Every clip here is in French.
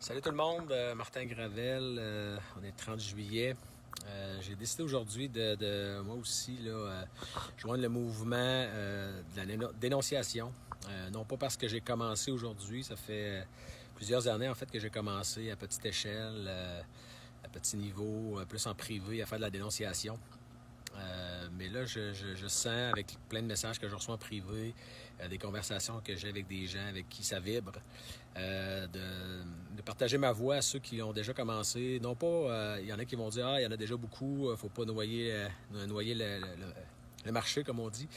Salut tout le monde, Martin Gravel, on est le 30 juillet. J'ai décidé aujourd'hui de moi aussi joindre le mouvement de la dénonciation. Non pas parce que j'ai commencé aujourd'hui, ça fait plusieurs années en fait que j'ai commencé à petite échelle, à petit niveau, plus en privé, à faire de la dénonciation. Mais là, je sens avec plein de messages que je reçois en privé, des conversations que j'ai avec des gens avec qui ça vibre, de partager ma voix à ceux qui ont déjà commencé. Non pas, il y en a qui vont dire « Ah, il y en a déjà beaucoup, faut pas noyer le marché », comme on dit.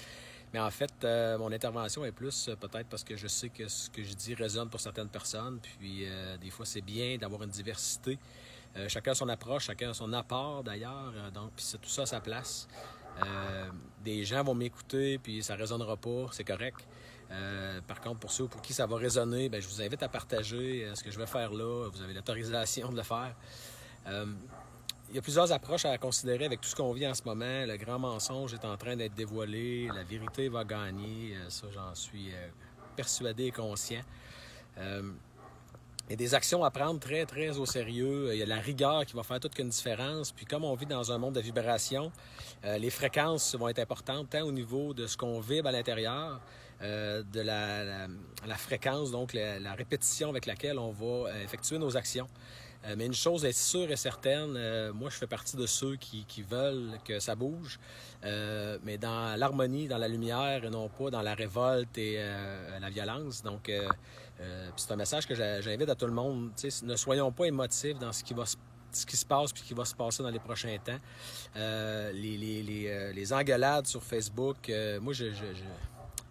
Mais en fait, mon intervention est plus peut-être parce que je sais que ce que je dis résonne pour certaines personnes. Puis des fois, c'est bien d'avoir une diversité. Chacun a son approche, chacun a son apport d'ailleurs. Donc, puis c'est tout ça à sa place. Des gens vont m'écouter, puis ça ne résonnera pas, c'est correct. Par contre, pour ceux pour qui ça va résonner, bien, je vous invite à partager ce que je vais faire là. Vous avez l'autorisation de le faire. Il y a plusieurs approches à considérer avec tout ce qu'on vit en ce moment. Le grand mensonge est en train d'être dévoilé. La vérité va gagner. Ça, j'en suis persuadé et conscient. Il y a des actions à prendre très, très au sérieux. Il y a la rigueur qui va faire toute une différence. Puis comme on vit dans un monde de vibrations, les fréquences vont être importantes, tant au niveau de ce qu'on vibre à l'intérieur, de la fréquence, donc la répétition avec laquelle on va effectuer nos actions. Mais une chose est sûre et certaine, moi je fais partie de ceux qui veulent que ça bouge, mais dans l'harmonie, dans la lumière et non pas dans la révolte et la violence. Donc c'est un message que j'invite à tout le monde. Ne soyons pas émotifs dans ce qui se passe puis qui va se passer dans les prochains temps. Les engueulades sur Facebook, moi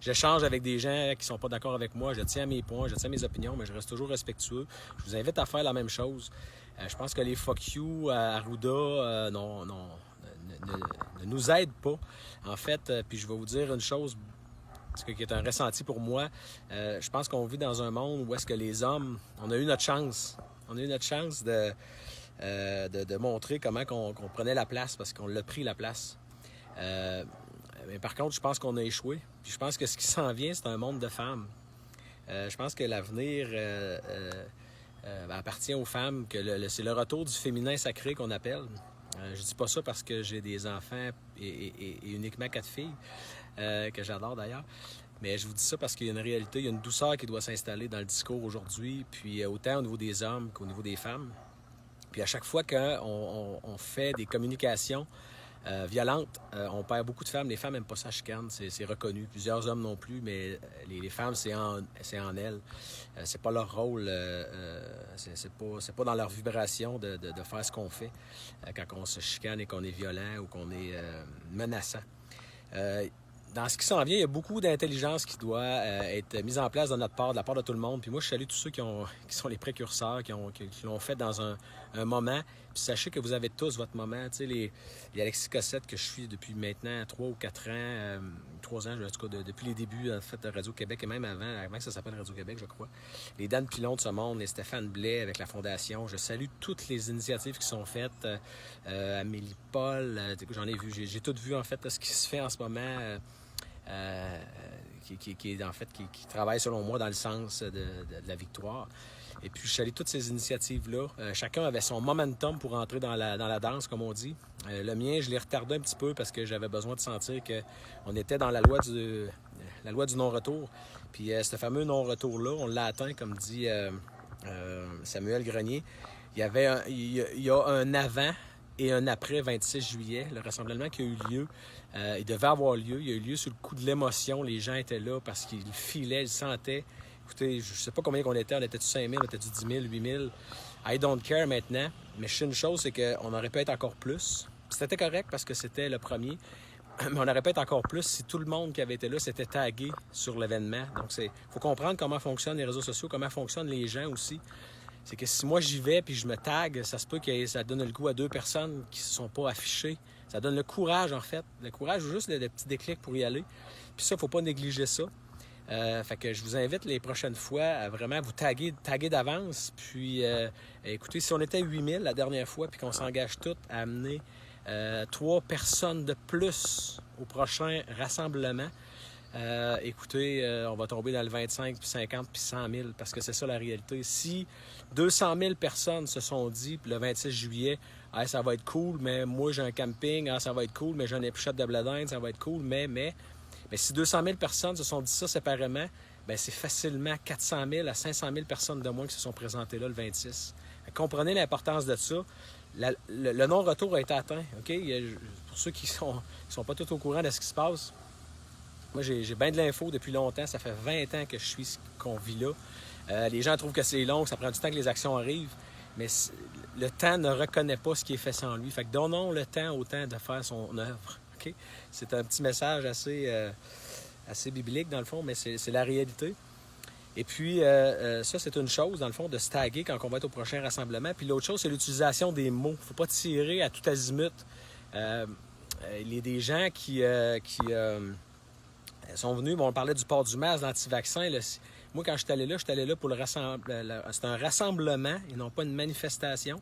j'échange avec des gens qui ne sont pas d'accord avec moi. Je tiens à mes points, je tiens à mes opinions, mais je reste toujours respectueux. Je vous invite à faire la même chose. Je pense que les fuck you à Arruda ne nous aident pas. En fait, puis je vais vous dire une chose qui est un ressenti pour moi. Je pense qu'on vit dans un monde où est-ce que les hommes, on a eu notre chance. On a eu notre chance de montrer comment qu'on prenait la place parce qu'on l'a pris la place. Mais par contre, je pense qu'on a échoué. Puis je pense que ce qui s'en vient, c'est un monde de femmes. Je pense que l'avenir appartient aux femmes, que c'est le retour du féminin sacré qu'on appelle. Je dis pas ça parce que j'ai des enfants et uniquement 4 filles, que j'adore d'ailleurs. Mais je vous dis ça parce qu'il y a une réalité, il y a une douceur qui doit s'installer dans le discours aujourd'hui, puis autant au niveau des hommes qu'au niveau des femmes. Puis à chaque fois qu'on fait des communications violentes, on perd beaucoup de femmes. Les femmes n'aiment pas ça, chicane, c'est reconnu. Plusieurs hommes non plus, mais les femmes, c'est en elles. C'est pas leur rôle, c'est pas dans leur vibration de faire ce qu'on fait quand on se chicane et qu'on est violent ou qu'on est menaçant. Dans ce qui s'en vient, il y a beaucoup d'intelligence qui doit être mise en place de notre part, de la part de tout le monde. Puis moi, je salue tous ceux qui sont les précurseurs, qui l'ont fait dans un moment. Puis sachez que vous avez tous votre moment. Tu sais, il y a Alexis Cossette que je suis depuis maintenant 3 ou 4 ans, 3 ans, en tout cas, depuis les débuts en fait, de Radio-Québec et même avant que ça s'appelle Radio-Québec, je crois. Les Dan Pilon de ce monde, les Stéphane Blais avec la Fondation. Je salue toutes les initiatives qui sont faites. Amélie Paul, j'en ai vu, j'ai tout vu en fait ce qui se fait en ce moment. Qui travaille selon moi dans le sens de la victoire. Et puis je salue toutes ces initiatives-là. Chacun avait son momentum pour entrer dans la danse, comme on dit. Le mien, je l'ai retardé un petit peu parce que j'avais besoin de sentir qu'on était dans la loi du non-retour. Puis ce fameux non-retour-là, on l'a atteint, comme dit Samuel Grenier. Il y a un avant et un après 26 juillet, le rassemblement qui a eu lieu. Il devait avoir lieu. Il a eu lieu sur le coup de l'émotion. Les gens étaient là parce qu'ils filaient, ils sentaient. Écoutez, je ne sais pas combien on était. On était-tu 5 000, on était-tu 10 000, 8 000. I don't care maintenant. Mais je sais une chose, c'est qu'on aurait pu être encore plus. C'était correct parce que c'était le premier. Mais on aurait pu être encore plus si tout le monde qui avait été là s'était tagué sur l'événement. Donc, il faut comprendre comment fonctionnent les réseaux sociaux, comment fonctionnent les gens aussi. C'est que si moi j'y vais puis je me tag, ça se peut que ça donne le goût à 2 personnes qui ne se sont pas affichées. Ça donne le courage, en fait. Le courage ou juste le petit déclic pour y aller. Puis ça, il ne faut pas négliger ça. Fait que je vous invite les prochaines fois à vraiment vous taguer d'avance. Puis, écoutez, si on était 8000 la dernière fois puis qu'on s'engage toutes à amener 3 personnes de plus au prochain rassemblement, écoutez, on va tomber dans le 25, puis 50, puis 100 000, parce que c'est ça la réalité. Si 200 000 personnes se sont dit le 26 juillet, ah, ça va être cool, mais moi j'ai un camping, ah, ça va être cool, mais j'ai une épluchette de blé d'Inde, ça va être cool, mais si 200 000 personnes se sont dit ça séparément, bien, c'est facilement 400 000 à 500 000 personnes de moins qui se sont présentées là le 26. Comprenez l'importance de ça. Le non-retour a été atteint. Okay? Pour ceux qui sont pas tous au courant de ce qui se passe, moi, j'ai bien de l'info depuis longtemps. Ça fait 20 ans que je suis ce qu'on vit là. Les gens trouvent que c'est long, que ça prend du temps que les actions arrivent, mais le temps ne reconnaît pas ce qui est fait sans lui. Fait que donnons le temps au temps de faire son œuvre. Okay? C'est un petit message assez biblique, dans le fond, mais c'est la réalité. Et puis, ça, c'est une chose, dans le fond, de se taguer quand on va être au prochain rassemblement. Puis l'autre chose, c'est l'utilisation des mots. Il ne faut pas tirer à tout azimut. Il y a des gens qui sont venus, bon, on parlait du port du masque, l'anti-vaccin. Moi, quand j'étais allé là pour le rassemblement. C'est un rassemblement et non pas une manifestation.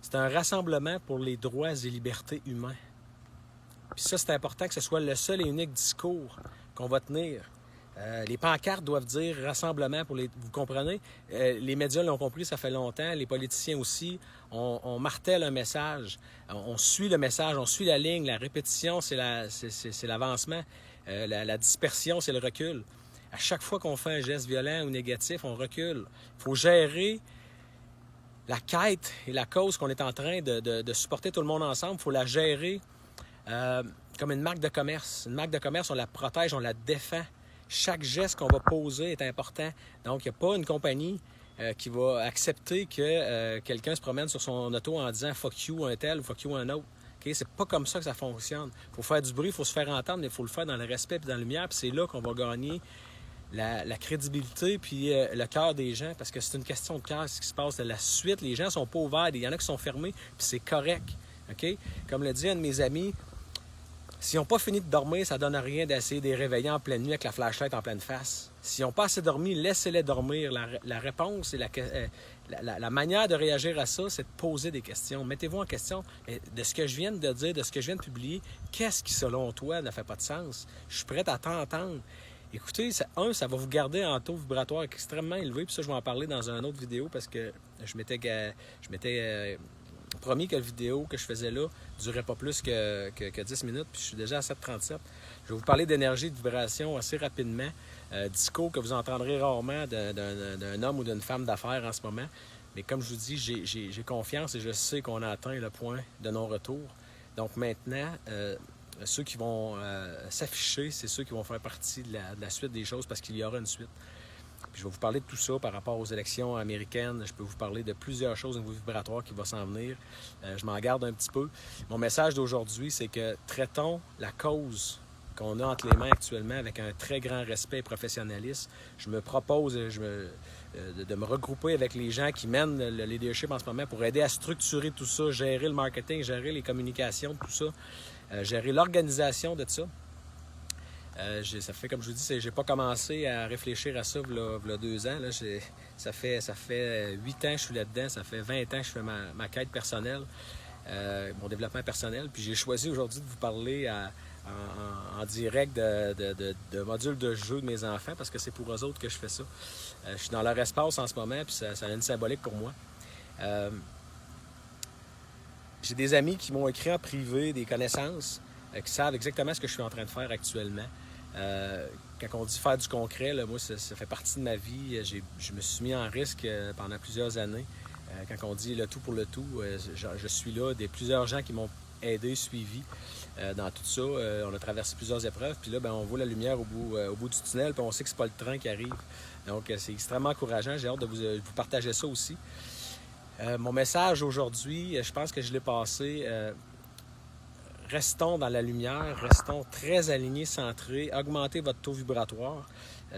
C'est un rassemblement pour les droits et libertés humains. Puis ça, c'est important que ce soit le seul et unique discours qu'on va tenir. Les pancartes doivent dire rassemblement pour les... Vous comprenez? Les médias l'ont compris, ça fait longtemps. Les politiciens aussi. On martèle un message. On suit le message, on suit la ligne. La répétition, c'est l'avancement. La dispersion, c'est le recul. À chaque fois qu'on fait un geste violent ou négatif, on recule. Il faut gérer la quête et la cause qu'on est en train de supporter tout le monde ensemble. Il faut la gérer comme une marque de commerce. Une marque de commerce, on la protège, on la défend. Chaque geste qu'on va poser est important. Donc, il n'y a pas une compagnie qui va accepter que quelqu'un se promène sur son auto en disant « fuck you un tel » ou « fuck you un autre ». Okay? C'est pas comme ça que ça fonctionne. Il faut faire du bruit, il faut se faire entendre, mais il faut le faire dans le respect et dans la lumière. Puis c'est là qu'on va gagner la crédibilité puis le cœur des gens, parce que c'est une question de cœur, ce qui se passe. La suite, les gens sont pas ouverts, il y en a qui sont fermés, puis c'est correct. Okay? Comme le dit un de mes amis, s'ils n'ont pas fini de dormir, ça ne donne rien d'essayer de les réveiller en pleine nuit avec la flashlight en pleine face. S'ils n'ont pas assez dormi, laissez-les dormir. La réponse et la manière de réagir à ça, c'est de poser des questions. Mettez-vous en question. De ce que je viens de dire, de ce que je viens de publier, qu'est-ce qui, selon toi, ne fait pas de sens? Je suis prêt à t'entendre. Écoutez, ça va vous garder en taux vibratoire extrêmement élevé. Puis ça, je vais en parler dans une autre vidéo parce que je m'étais promis que la vidéo que je faisais là ne durait pas plus que 10 minutes, puis je suis déjà à 7h37. Je vais vous parler d'énergie et de vibration assez rapidement. Discours que vous entendrez rarement d'un homme ou d'une femme d'affaires en ce moment. Mais comme je vous dis, j'ai confiance et je sais qu'on a atteint le point de non-retour. Donc maintenant, ceux qui vont s'afficher, c'est ceux qui vont faire partie de la suite des choses parce qu'il y aura une suite. Puis je vais vous parler de tout ça par rapport aux élections américaines. Je peux vous parler de plusieurs choses au niveau vibratoire qui vont s'en venir. Je m'en garde un petit peu. Mon message d'aujourd'hui, c'est que traitons la cause qu'on a entre les mains actuellement avec un très grand respect et professionnalisme. Je me propose de me regrouper avec les gens qui mènent le leadership en ce moment pour aider à structurer tout ça, gérer le marketing, gérer les communications, tout ça, gérer l'organisation de ça. Ça fait, comme je vous dis, j'ai pas commencé à réfléchir à ça il y a 2 ans. Là, ça fait 8 ans que je suis là-dedans. Ça fait 20 ans que je fais ma quête personnelle, mon développement personnel. Puis j'ai choisi aujourd'hui de vous parler en direct de modules de jeu de mes enfants parce que c'est pour eux autres que je fais ça. Je suis dans leur espace en ce moment, puis ça a une symbolique pour moi. J'ai des amis qui m'ont écrit en privé, des connaissances, qui savent exactement ce que je suis en train de faire actuellement. Quand on dit faire du concret, là, moi, ça fait partie de ma vie. Je me suis mis en risque pendant plusieurs années. Quand on dit le tout pour le tout, je suis là. Plusieurs gens qui m'ont aidé, suivi dans tout ça. On a traversé plusieurs épreuves. Puis là, on voit la lumière au bout du tunnel. Puis on sait que c'est pas le train qui arrive. Donc, c'est extrêmement encourageant. J'ai hâte de vous partager ça aussi. Mon message aujourd'hui, je pense que je l'ai passé. Restons dans la lumière, restons très alignés, centrés, augmentez votre taux vibratoire.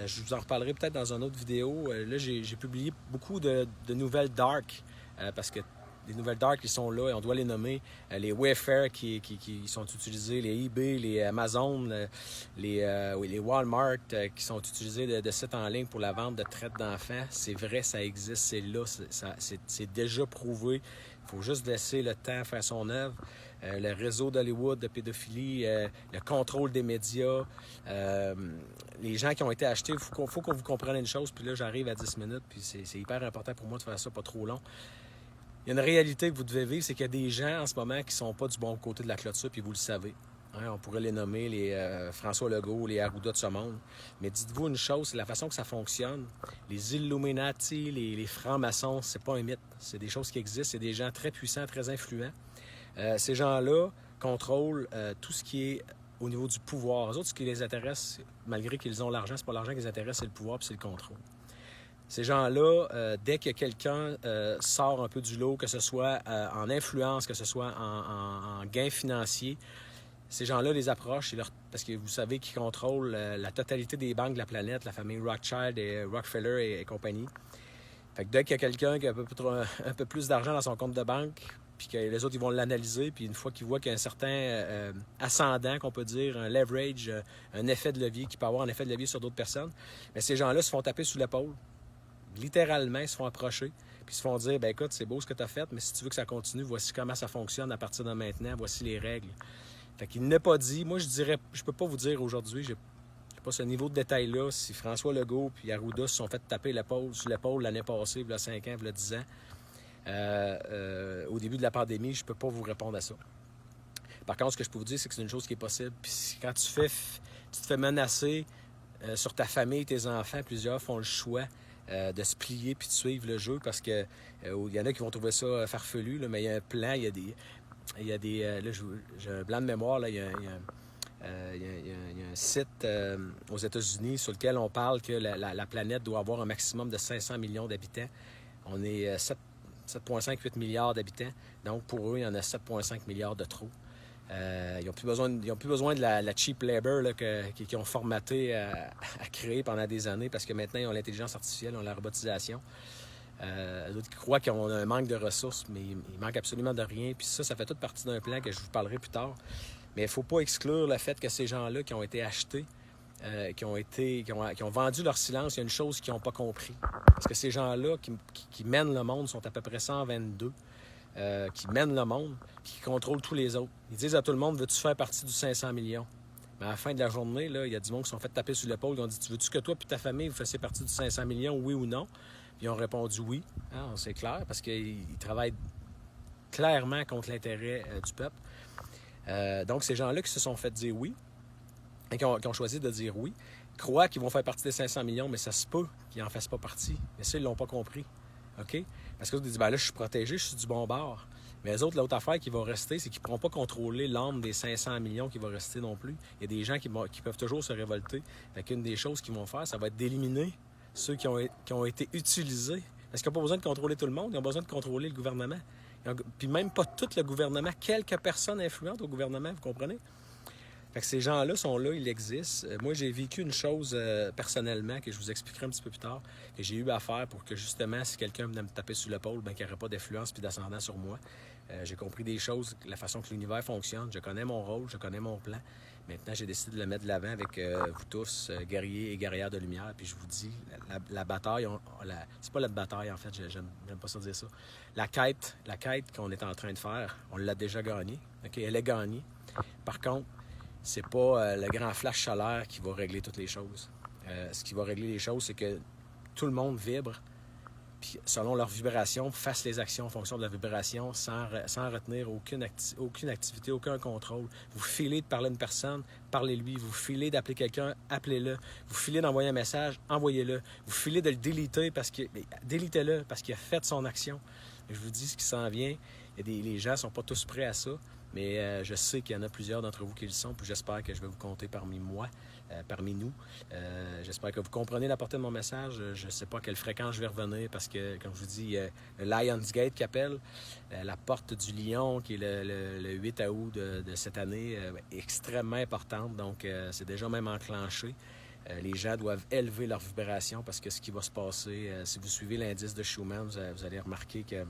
Je vous en reparlerai peut-être dans une autre vidéo. Là, j'ai publié beaucoup de nouvelles dark parce que des nouvelles darks qui sont là, et on doit les nommer. Les Wayfair qui sont utilisés, les eBay, les Amazon, les Walmart qui sont utilisés de sites en ligne pour la vente de traite d'enfants. C'est vrai, ça existe, c'est là, c'est déjà prouvé. Il faut juste laisser le temps faire son œuvre. Le réseau d'Hollywood de pédophilie, le contrôle des médias, les gens qui ont été achetés, il faut qu'on vous comprenne une chose, puis là j'arrive à 10 minutes, puis c'est hyper important pour moi de faire ça pas trop long. Il y a une réalité que vous devez vivre, c'est qu'il y a des gens en ce moment qui sont pas du bon côté de la clôture, puis vous le savez. Hein, on pourrait les nommer les François Legault, les Arruda de ce monde. Mais dites-vous une chose, c'est la façon que ça fonctionne. Les Illuminati, les francs-maçons, c'est pas un mythe. C'est des choses qui existent, c'est des gens très puissants, très influents. Ces gens-là contrôlent tout ce qui est au niveau du pouvoir. Eux autres, ce qui les intéresse, malgré qu'ils ont l'argent, c'est pas l'argent qui les intéresse, c'est le pouvoir puis c'est le contrôle. Ces gens-là, dès que quelqu'un sort un peu du lot, que ce soit en influence, que ce soit en gain financier, ces gens-là les approchent parce que vous savez qu'ils contrôlent la totalité des banques de la planète, la famille Rothschild et Rockefeller et compagnie. Fait que dès qu'il y a quelqu'un qui a un peu plus d'argent dans son compte de banque, puis que les autres, ils vont l'analyser, puis une fois qu'ils voient qu'il y a un certain ascendant, qu'on peut dire, un leverage, un effet de levier, qui peut avoir un effet de levier sur d'autres personnes, bien, ces gens-là se font taper sous l'épaule. Littéralement, ils se font approcher, puis ils se font dire, bien écoute, c'est beau ce que tu as fait, mais si tu veux que ça continue, voici comment ça fonctionne à partir de maintenant, voici les règles. Fait qu'il n'est pas dit. Moi, je peux pas vous dire aujourd'hui, j'ai pas ce niveau de détail-là, si François Legault puis Arruda se sont fait taper sur l'épaule l'année passée, il y a 5 ans, il y a 10 ans. Au début de la pandémie, je ne peux pas vous répondre à ça. Par contre, ce que je peux vous dire, c'est que c'est une chose qui est possible. Puis quand tu te fais menacer sur ta famille, tes enfants, plusieurs font le choix de se plier puis de suivre le jeu parce que il y en a qui vont trouver ça farfelu, là, mais il y a un plan, il y a des là, j'ai un blanc de mémoire, là, il y a un site aux États-Unis sur lequel on parle que la planète doit avoir un maximum de 500 millions d'habitants. On est 7,5-8 milliards d'habitants. Donc, pour eux, il y en a 7,5 milliards de trop. Ils n'ont plus besoin de la cheap labor là, qu'ils ont formaté à créer pendant des années parce que maintenant, ils ont l'intelligence artificielle, ils ont la robotisation. D'autres qui croient qu'ils ont un manque de ressources, mais il manque absolument de rien. Puis ça fait toute partie d'un plan que je vous parlerai plus tard. Mais il ne faut pas exclure le fait que ces gens-là qui ont été achetés, qui ont vendu leur silence, il y a une chose qu'ils n'ont pas compris. Parce que ces gens-là qui mènent le monde sont à peu près 122, qui mènent le monde, puis qui contrôlent tous les autres. Ils disent à tout le monde, veux-tu faire partie du 500 millions? Mais à la fin de la journée, là, il y a du monde qui se sont fait taper sur l'épaule, ils ont dit, veux-tu que toi et ta famille, vous fassiez partie du 500 millions, oui ou non? Puis ils ont répondu oui. Ah, c'est clair, parce qu'ils travaillent clairement contre l'intérêt du peuple. Donc, ces gens-là qui se sont fait dire oui, et qui ont choisi de dire oui, croient qu'ils vont faire partie des 500 millions, mais ça se peut qu'ils n'en fassent pas partie. Mais ça, ils ne l'ont pas compris. OK? Parce que ils disent, ben là, je suis protégé, je suis du bon bord. Mais les autres, l'autre affaire qui va rester, c'est qu'ils ne pourront pas contrôler l'âme des 500 millions qui va rester non plus. Il y a des gens qui peuvent toujours se révolter. Fait qu'une des choses qu'ils vont faire, ça va être d'éliminer ceux qui ont été utilisés. Parce qu'ils n'ont pas besoin de contrôler tout le monde, ils ont besoin de contrôler le gouvernement. Puis même pas tout le gouvernement, quelques personnes influentes au gouvernement, vous comprenez? Fait que ces gens-là sont là, ils existent. Moi, j'ai vécu une chose personnellement que je vous expliquerai un petit peu plus tard, que j'ai eu à faire pour que justement, si quelqu'un venait me taper sur l'épaule, ben, qu'il n'y aurait pas d'influence puis d'ascendant sur moi. J'ai compris des choses, la façon que l'univers fonctionne. Je connais mon rôle, je connais mon plan. Maintenant, j'ai décidé de le mettre de l'avant avec vous tous, guerriers et guerrières de lumière. Puis je vous dis, la bataille, c'est pas la bataille en fait, j'aime pas ça dire ça. La quête qu'on est en train de faire, on l'a déjà gagnée. Okay? Elle est gagnée. Par contre, c'est pas le grand flash solaire qui va régler toutes les choses. Ce qui va régler les choses, c'est que tout le monde vibre, puis selon leur vibration, fasse les actions en fonction de la vibration sans retenir aucune activité, aucun contrôle. Vous filez de parler à une personne, parlez-lui. Vous filez d'appeler quelqu'un, appelez-le. Vous filez d'envoyer un message, envoyez-le. Vous filez de le déliter, délitez-le parce qu'il a fait son action. Je vous dis ce qui s'en vient. Les gens ne sont pas tous prêts à ça. Mais je sais qu'il y en a plusieurs d'entre vous qui le sont, puis j'espère que je vais vous compter parmi nous. J'espère que vous comprenez la portée de mon message. Je ne sais pas à quelle fréquence je vais revenir parce que, comme je vous dis, le Lionsgate qui appelle, la porte du lion qui est le 8 août de cette année, est extrêmement importante. Donc, c'est déjà même enclenché. Les gens doivent élever leur vibration parce que ce qui va se passer, si vous suivez l'indice de Schumann, vous allez remarquer que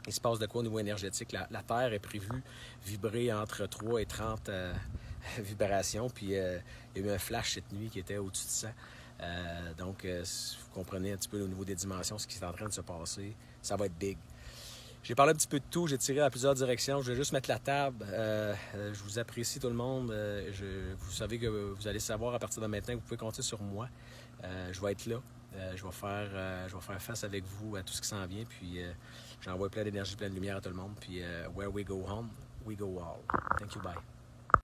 il se passe de quoi au niveau énergétique. La Terre est prévue vibrer entre 3 et 30 vibrations. Puis il y a eu un flash cette nuit qui était au-dessus de ça. Donc, vous comprenez un petit peu au niveau des dimensions ce qui est en train de se passer. Ça va être big. J'ai parlé un petit peu de tout, j'ai tiré à plusieurs directions. Je vais juste mettre la table. Je vous apprécie tout le monde. Vous savez que vous allez savoir à partir de maintenant que vous pouvez compter sur moi. Je vais être là. Je vais faire face avec vous à tout ce qui s'en vient. Puis j'envoie plein d'énergie, plein de lumière à tout le monde. Puis where we go home, we go all. Thank you, bye.